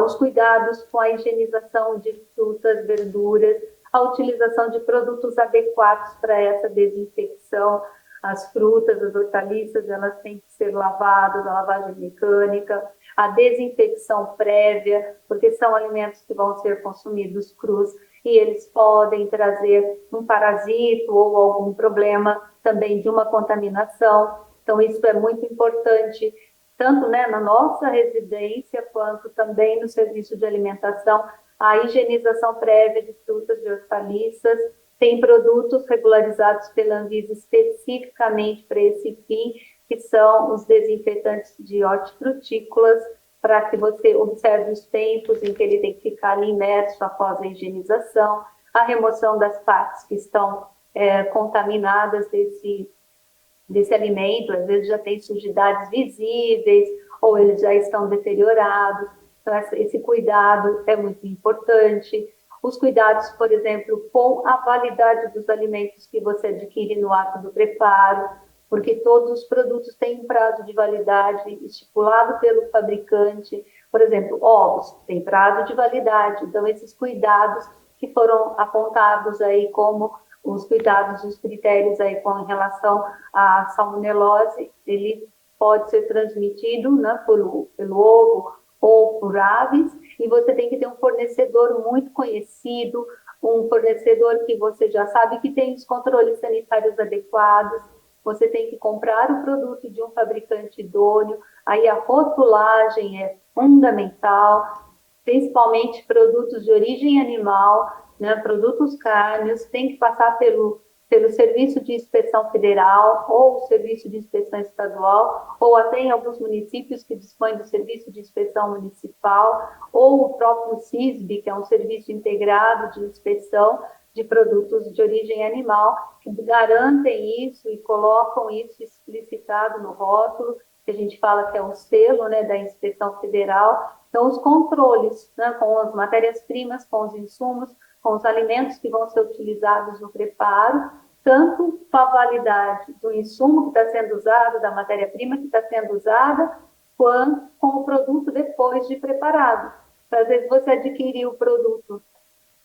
S3: os cuidados com a higienização de frutas, verduras, a utilização de produtos adequados para essa desinfecção. As frutas, as hortaliças, elas têm que ser lavadas, a lavagem mecânica, a desinfecção prévia, porque são alimentos que vão ser consumidos crus e eles podem trazer um parasito ou algum problema também de uma contaminação. Então, isso é muito importante, tanto, né, na nossa residência, quanto também no serviço de alimentação, a higienização prévia de frutas e hortaliças. Tem produtos regularizados pela Anvisa especificamente para esse fim, que são os desinfetantes de hortifrutícolas, para que você observe os tempos em que ele tem que ficar ali imerso após a higienização, a remoção das partes que estão contaminadas desse alimento, às vezes já tem sujidades visíveis, ou eles já estão deteriorados. Então, esse cuidado é muito importante. Os cuidados, por exemplo, com a validade dos alimentos que você adquire no ato do preparo, porque todos os produtos têm um prazo de validade estipulado pelo fabricante. Por exemplo, ovos têm prazo de validade. Então, esses cuidados que foram apontados aí como os cuidados, os critérios aí com relação à salmonelose, ele pode ser transmitido, né, pelo ovo ou por aves, e você tem que ter um fornecedor muito conhecido, um fornecedor que você já sabe que tem os controles sanitários adequados, você tem que comprar o produto de um fabricante idôneo, aí a rotulagem é fundamental, principalmente produtos de origem animal, né, produtos cárneos, tem que passar pelo Serviço de Inspeção Federal ou o Serviço de Inspeção Estadual, ou até em alguns municípios que dispõem do Serviço de Inspeção Municipal, ou o próprio SISB, que é um serviço integrado de inspeção de produtos de origem animal, que garantem isso e colocam isso explicitado no rótulo, que a gente fala que é o selo, né, da Inspeção Federal. Então, os controles, né, com as matérias-primas, com os insumos, com os alimentos que vão ser utilizados no preparo, tanto com a validade do insumo que está sendo usado, da matéria-prima que está sendo usada, quanto com o produto depois de preparado. Então, às vezes você adquiriu o produto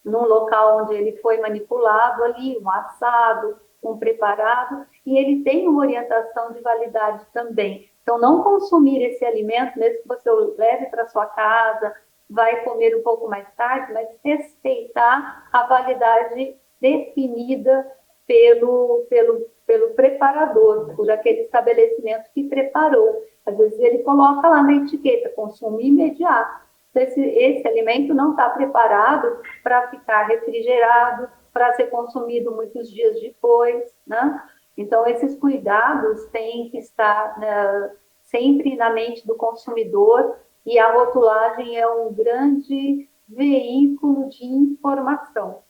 S3: num local onde ele foi manipulado ali, um assado, um preparado, e ele tem uma orientação de validade também. Então, não consumir esse alimento, mesmo que você o leve para sua casa, vai comer um pouco mais tarde, mas respeitar a validade definida pelo preparador, por aquele estabelecimento que preparou. Às vezes ele coloca lá na etiqueta, consumo imediato. Então, esse alimento não está preparado para ficar refrigerado, para ser consumido muitos dias depois, né? Então, esses cuidados têm que estar, né, sempre na mente do consumidor, e a rotulagem é um grande veículo de informação.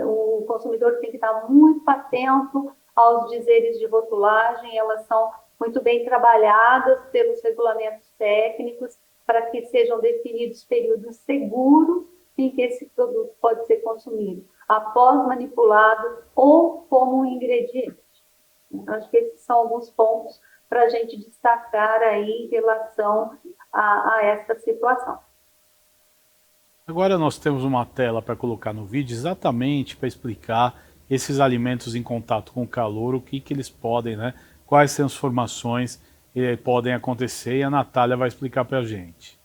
S3: O consumidor tem que estar muito atento aos dizeres de rotulagem, elas são muito bem trabalhadas pelos regulamentos técnicos para que sejam definidos períodos seguros em que esse produto pode ser consumido, após manipulado ou como um ingrediente. Acho que esses são alguns pontos para a gente destacar aí em relação a essa situação.
S1: Agora nós temos uma tela para colocar no vídeo exatamente para explicar esses alimentos em contato com o calor, o que eles podem, né? Quais transformações podem acontecer, e a Natália vai explicar para a gente.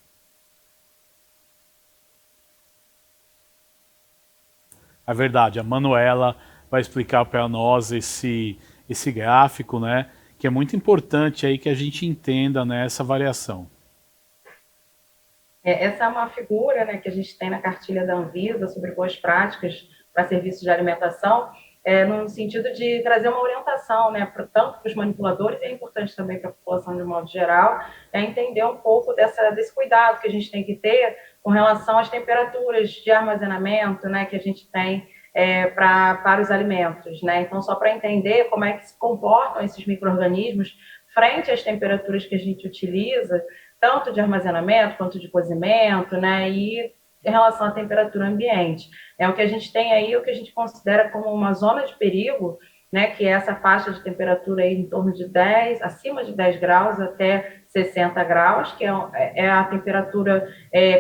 S1: É verdade, a Manuela vai explicar para nós esse gráfico, né? Que é muito importante aí que a gente entenda, né, essa variação.
S2: Essa é uma figura, né, que a gente tem na cartilha da Anvisa sobre boas práticas para serviços de alimentação, no sentido de trazer uma orientação, né, tanto para os manipuladores, e é importante também para a população de modo geral, entender um pouco desse cuidado que a gente tem que ter com relação às temperaturas de armazenamento, né, que a gente tem para os alimentos, né? Então, só para entender como é que se comportam esses micro-organismos frente às temperaturas que a gente utiliza, tanto de armazenamento quanto de cozimento, né? E em relação à temperatura ambiente. O que a gente tem aí, o que a gente considera como uma zona de perigo, né, que é essa faixa de temperatura aí em torno de 10, acima de 10 graus até 60 graus, que é a temperatura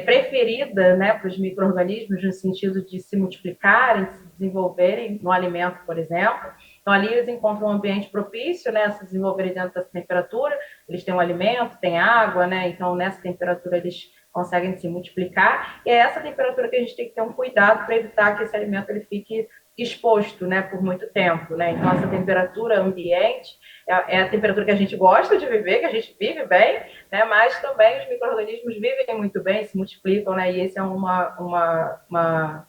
S2: preferida, né, para os micro-organismos no sentido de se multiplicarem, de se desenvolverem no alimento, por exemplo. Então, ali eles encontram um ambiente propício, né, a se desenvolverem dentro dessa temperatura. Eles têm um alimento, têm água, né, então nessa temperatura eles conseguem se multiplicar. E é essa temperatura que a gente tem que ter um cuidado para evitar que esse alimento ele fique exposto, né, por muito tempo, né? Então essa temperatura ambiente é a temperatura que a gente gosta de viver, que a gente vive bem, né? Mas também os micro-organismos vivem muito bem, se multiplicam, né? E esse é uma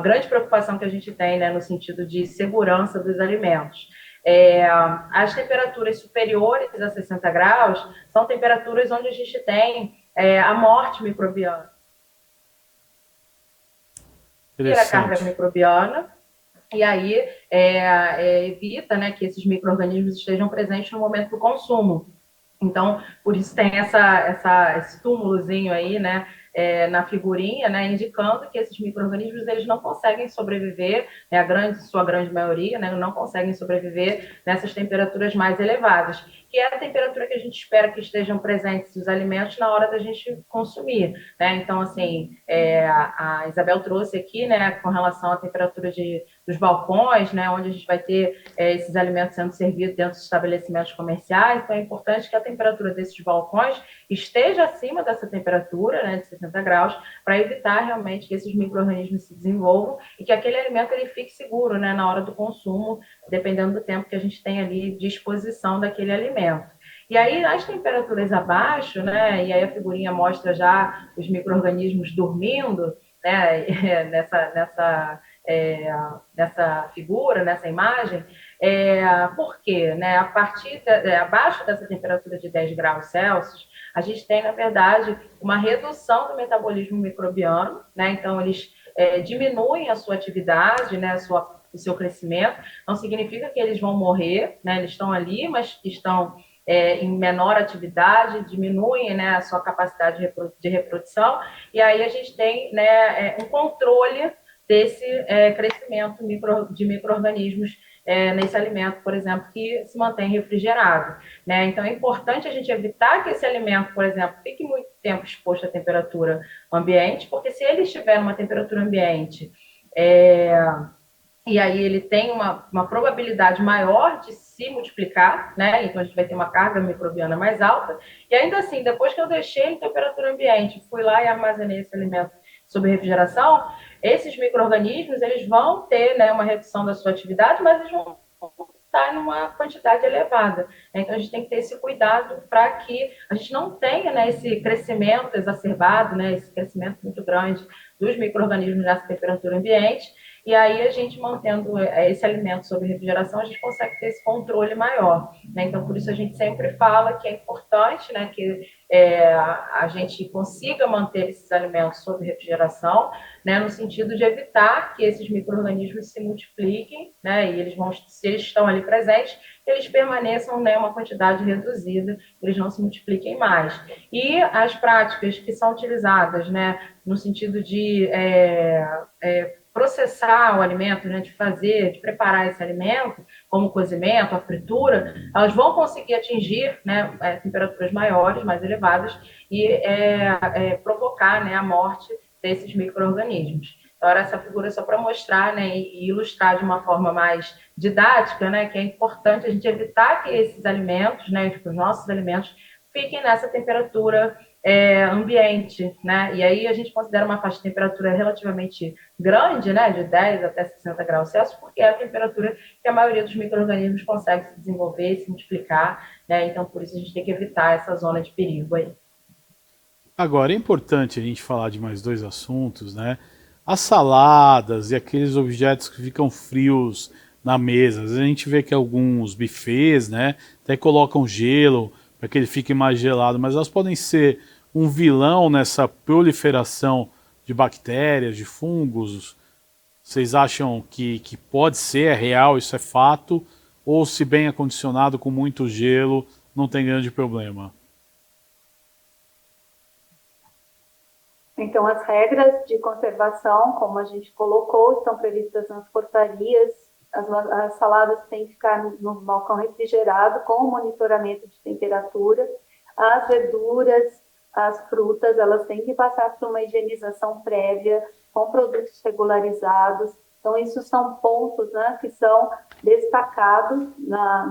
S2: grande preocupação que a gente tem, né, no sentido de segurança dos alimentos. As temperaturas superiores a 60 graus são temperaturas onde a gente tem a morte microbiana. A carga microbiana, e aí evita, né, que esses micro-organismos estejam presentes no momento do consumo. Então, por isso tem esse túmulozinho aí, né, na figurinha, né, indicando que esses micro-organismos eles não conseguem sobreviver, né, sua grande maioria, né, não conseguem sobreviver nessas temperaturas mais elevadas, que é a temperatura que a gente espera que estejam presentes os alimentos na hora da gente consumir, né? Então, assim, a Isabel trouxe aqui, né, com relação à temperatura dos balcões, né, onde a gente vai ter esses alimentos sendo servidos dentro dos estabelecimentos comerciais. Então, é importante que a temperatura desses balcões esteja acima dessa temperatura, né, de 60 graus, para evitar realmente que esses micro-organismos se desenvolvam e que aquele alimento ele fique seguro, né, na hora do consumo, dependendo do tempo que a gente tem ali de exposição daquele alimento. E aí, nas temperaturas abaixo, né, e aí a figurinha mostra já os micro-organismos dormindo, né, nessa figura, nessa imagem, por quê? Né? Abaixo dessa temperatura de 10 graus Celsius, a gente tem, na verdade, uma redução do metabolismo microbiano, né? Então, eles diminuem a sua atividade, né? O seu crescimento. Não significa que eles vão morrer, né? Eles estão ali, mas estão em menor atividade, diminuem, né, a sua capacidade de reprodução, e aí a gente tem, né, um controle desse crescimento de micro-organismos nesse alimento, por exemplo, que se mantém refrigerado, né? Então, é importante a gente evitar que esse alimento, por exemplo, fique muito tempo exposto à temperatura ambiente, porque se ele estiver numa temperatura ambiente e aí ele tem uma probabilidade maior de se multiplicar, né? Então a gente vai ter uma carga microbiana mais alta. E ainda assim, depois que eu deixei em temperatura ambiente, fui lá e armazenei esse alimento sob refrigeração, esses micro-organismos eles vão ter, né, uma redução da sua atividade, mas eles vão estar numa quantidade elevada. Então a gente tem que ter esse cuidado para que a gente não tenha, né, esse crescimento exacerbado, né, esse crescimento muito grande dos micro-organismos nessa temperatura ambiente. E aí, a gente mantendo esse alimento sob refrigeração, a gente consegue ter esse controle maior, né? Então, por isso a gente sempre fala que é importante, né, que a gente consiga manter esses alimentos sob refrigeração, né, no sentido de evitar que esses micro-organismos se multipliquem, né, e se eles estão ali presentes, eles permaneçam, né, uma quantidade reduzida, eles não se multipliquem mais. E as práticas que são utilizadas, né, no sentido de processar o alimento, né, de preparar esse alimento, como o cozimento, a fritura, elas vão conseguir atingir, né, temperaturas maiores, mais elevadas, e provocar, né, a morte desses micro-organismos. Então, essa figura é só para mostrar, né, e ilustrar de uma forma mais didática, né, que é importante a gente evitar que esses alimentos, né, os nossos alimentos, fiquem nessa temperatura ambiente, né? E aí a gente considera uma faixa de temperatura relativamente grande, né? De 10 até 60 graus Celsius, porque é a temperatura que a maioria dos micro-organismos consegue se desenvolver e se multiplicar, né? Então, por isso a gente tem que evitar essa zona de perigo aí.
S1: Agora, é importante a gente falar de mais dois assuntos, né? As saladas e aqueles objetos que ficam frios na mesa. Às vezes a gente vê que alguns buffets, né, até colocam gelo para que ele fique mais gelado, mas elas podem ser um vilão nessa proliferação de bactérias, de fungos. Vocês acham que pode ser, é real, isso é fato? Ou se bem acondicionado com muito gelo, não tem grande problema?
S3: Então, as regras de conservação, como a gente colocou, estão previstas nas portarias as saladas têm que ficar no balcão refrigerado com monitoramento de temperatura. As verduras, as frutas, elas têm que passar por uma higienização prévia com produtos regularizados. Então, isso são pontos, né, que são destacados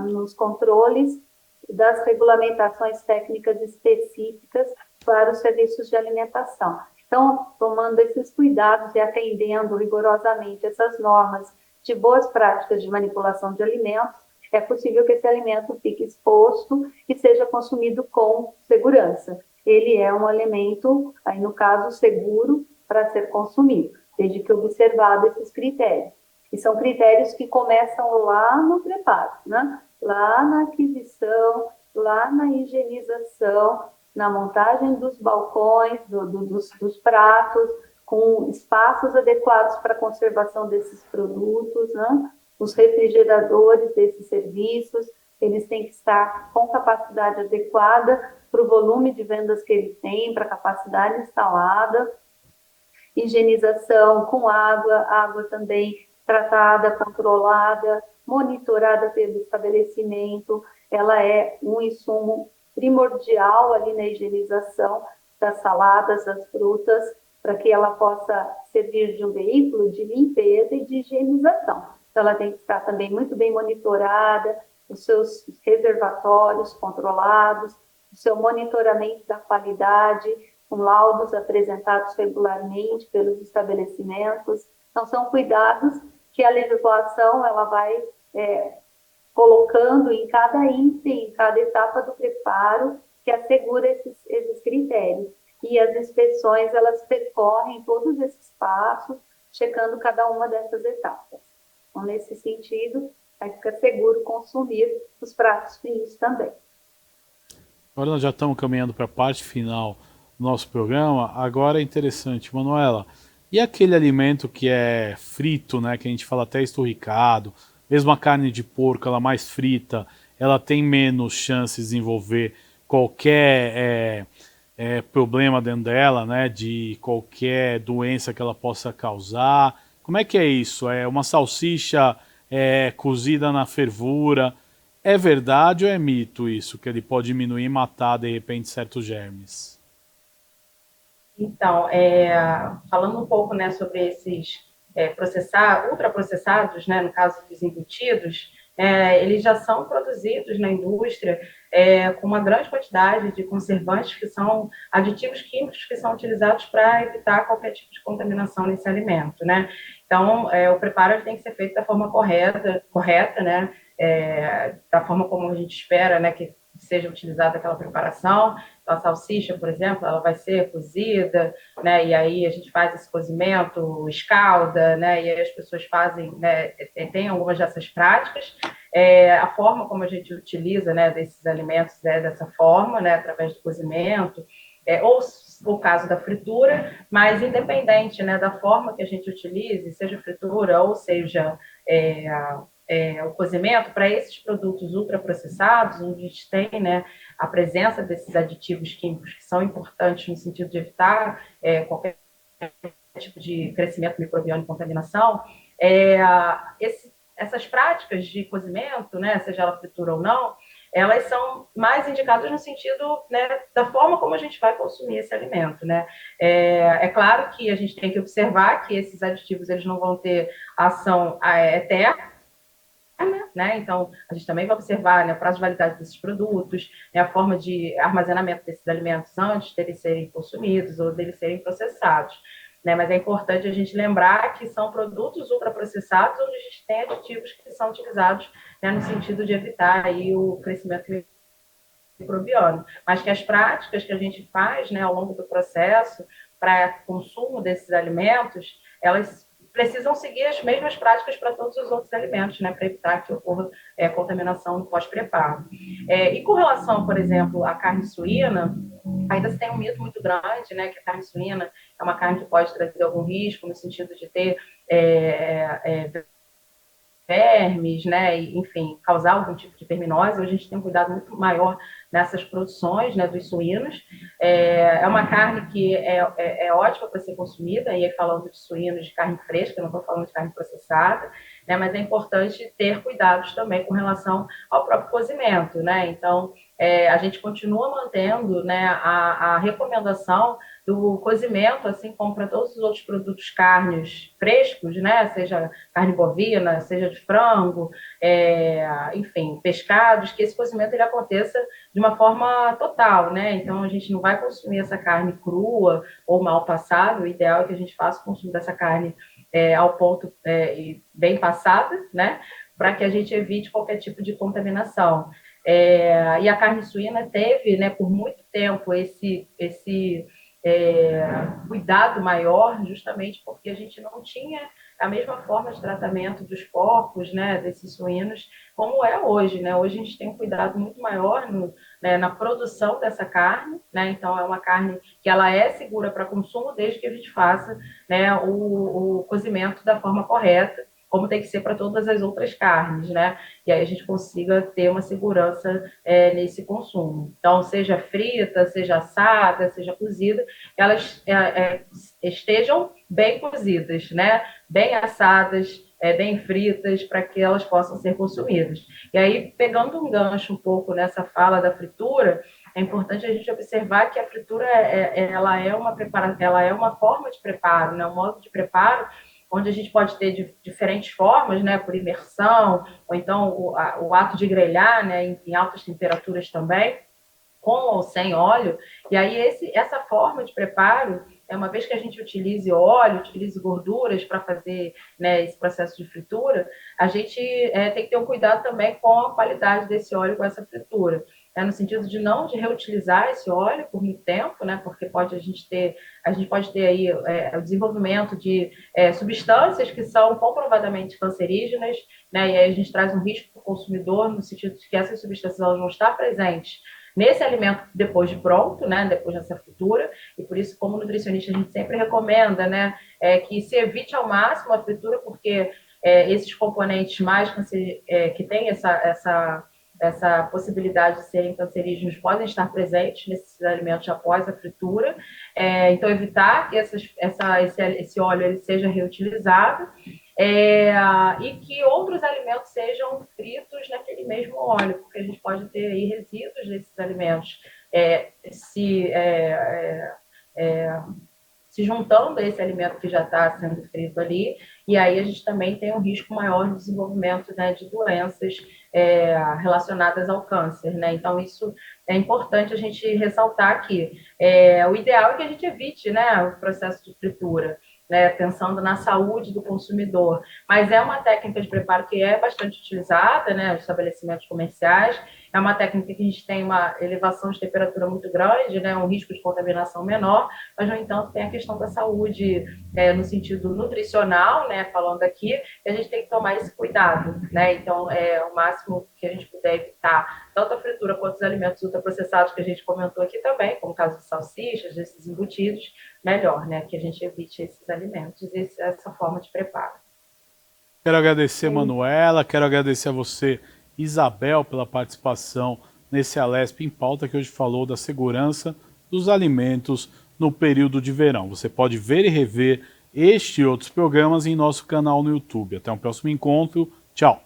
S3: nos controles das regulamentações técnicas específicas para os serviços de alimentação. Então, tomando esses cuidados e atendendo rigorosamente essas normas de boas práticas de manipulação de alimentos, é possível que esse alimento fique exposto e seja consumido com segurança. Ele é um alimento, aí no caso, seguro para ser consumido, desde que observado esses critérios. E são critérios que começam lá no preparo, né? Lá na aquisição, lá na higienização, na montagem dos balcões, dos pratos, com espaços adequados para a conservação desses produtos, né? Os refrigeradores desses serviços, eles têm que estar com capacidade adequada para o volume de vendas que eles têm, para a capacidade instalada, higienização com água também tratada, controlada, monitorada pelo estabelecimento, ela é um insumo primordial ali na higienização das saladas, das frutas, para que ela possa servir de um veículo de limpeza e de higienização. Então, ela tem que estar também muito bem monitorada, os seus reservatórios controlados, o seu monitoramento da qualidade, com laudos apresentados regularmente pelos estabelecimentos. Então, são cuidados que a legislação ela vai colocando em cada item, em cada etapa do preparo, que assegura esses critérios. E as inspeções, elas percorrem todos esses passos, checando cada uma dessas etapas. Então, nesse sentido, aí fica seguro consumir os pratos frios também.
S1: Agora nós já estamos caminhando para a parte final do nosso programa. Agora é interessante, Manuela, e aquele alimento que é frito, né, que a gente fala até esturricado, mesmo a carne de porco, ela mais frita, ela tem menos chances de desenvolver qualquer problema dentro dela, né, de qualquer doença que ela possa causar. Como é que é isso? É uma salsicha cozida na fervura. É verdade ou é mito isso, que ele pode diminuir e matar, de repente, certos germes?
S2: Então, falando um pouco, né, sobre esses ultraprocessados, né, no caso dos embutidos, eles já são produzidos na indústria com uma grande quantidade de conservantes, que são aditivos químicos que são utilizados para evitar qualquer tipo de contaminação nesse alimento, né? Então, o preparo tem que ser feito da forma correta, né? Da forma como a gente espera, né, que seja utilizada aquela preparação. Então, a salsicha, por exemplo, ela vai ser cozida, né, e aí a gente faz esse cozimento, escalda, né, e aí as pessoas fazem, né, tem algumas dessas práticas. A forma como a gente utiliza, né, desses alimentos é dessa forma, né, através do cozimento, ou o caso da fritura, mas independente, né, da forma que a gente utilize, seja fritura ou seja o cozimento, para esses produtos ultraprocessados, onde a gente tem, né, a presença desses aditivos químicos que são importantes no sentido de evitar qualquer tipo de crescimento microbiano e contaminação, essas práticas de cozimento, né, seja ela fritura ou não, elas são mais indicadas no sentido, né, da forma como a gente vai consumir esse alimento, né? É claro que a gente tem que observar que esses aditivos eles não vão ter ação eterna, né? Então, a gente também vai observar, né, o prazo de validade desses produtos, né, a forma de armazenamento desses alimentos antes de eles serem consumidos ou deles serem processados. Né? Mas é importante a gente lembrar que são produtos ultraprocessados onde a gente tem aditivos que são utilizados, né, no sentido de evitar aí o crescimento microbiano. Mas que as práticas que a gente faz, né, ao longo do processo para consumo desses alimentos, elas precisam seguir as mesmas práticas para todos os outros alimentos, né, para evitar que ocorra contaminação no pós-preparo. E com relação, por exemplo, à carne suína, ainda se tem um mito muito grande, né, que a carne suína é uma carne que pode trazer algum risco no sentido de ter vermes, né, e, enfim, causar algum tipo de verminose. Hoje a gente tem um cuidado muito maior nessas produções, né, dos suínos. É uma carne que é ótima para ser consumida, e aí falando de suínos, de carne fresca, não estou falando de carne processada, né? Mas é importante ter cuidados também com relação ao próprio cozimento, né? Então, a gente continua mantendo, né, a recomendação do cozimento, assim como para todos os outros produtos carnes frescos, né? Seja carne bovina, seja de frango, enfim, pescados, que esse cozimento ele aconteça de uma forma total, né? Então a gente não vai consumir essa carne crua ou mal passada. O ideal é que a gente faça o consumo dessa carne ao ponto bem passada, né? Para que a gente evite qualquer tipo de contaminação. E a carne suína teve, né, por muito tempo esse cuidado maior, justamente porque a gente não tinha a mesma forma de tratamento dos porcos, né, desses suínos, como é hoje, né? Hoje a gente tem um cuidado muito maior né, na produção dessa carne, né? Então é uma carne que ela é segura para consumo desde que a gente faça, né, o cozimento da forma correta, como tem que ser para todas as outras carnes, né? E aí a gente consiga ter uma segurança nesse consumo. Então, seja frita, seja assada, seja cozida, elas estejam bem cozidas, né? Bem assadas, bem fritas, para que elas possam ser consumidas. E aí, pegando um gancho um pouco nessa fala da fritura, é importante a gente observar que a fritura ela é uma forma de preparo, né? Um modo de preparo onde a gente pode ter diferentes formas, né, por imersão, ou então o ato de grelhar, né, em altas temperaturas também, com ou sem óleo. E aí essa forma de preparo, uma vez que a gente utilize óleo, utilize gorduras para fazer, né, esse processo de fritura, a gente tem que ter um cuidado também com a qualidade desse óleo com essa fritura. No sentido de não de reutilizar esse óleo por muito tempo, né, porque a gente pode ter aí o desenvolvimento de substâncias que são comprovadamente cancerígenas, né, e aí a gente traz um risco para o consumidor no sentido de que essas substâncias elas vão estar presentes nesse alimento depois de pronto, né, depois dessa fritura, e por isso, como nutricionista, a gente sempre recomenda, né, que se evite ao máximo a fritura, porque esses componentes mais que têm essa possibilidade de serem cancerígenos podem estar presentes nesses alimentos após a fritura. Então, evitar que esse óleo ele seja reutilizado e que outros alimentos sejam fritos naquele mesmo óleo, porque a gente pode ter aí resíduos desses alimentos se juntando a esse alimento que já está sendo frito ali, e aí a gente também tem um risco maior de desenvolvimento, né, de doenças relacionadas ao câncer, né? Então isso é importante a gente ressaltar aqui. O ideal é que a gente evite, né, o processo de fritura, né, pensando na saúde do consumidor. Mas é uma técnica de preparo que é bastante utilizada, né, nos estabelecimentos comerciais. É uma técnica que a gente tem uma elevação de temperatura muito grande, né, um risco de contaminação menor, mas, no entanto, tem a questão da saúde no sentido nutricional, né, falando aqui, e a gente tem que tomar esse cuidado, né? Então, o máximo que a gente puder evitar, tanto a fritura quanto os alimentos ultraprocessados que a gente comentou aqui também, como o caso de salsichas, desses embutidos, melhor, né, que a gente evite esses alimentos e essa forma de preparo.
S1: Quero agradecer, Manuela, quero agradecer a você, Isabel, pela participação nesse Alesp em Pauta, que hoje falou da segurança dos alimentos no período de verão. Você pode ver e rever este e outros programas em nosso canal no YouTube. Até um próximo encontro. Tchau!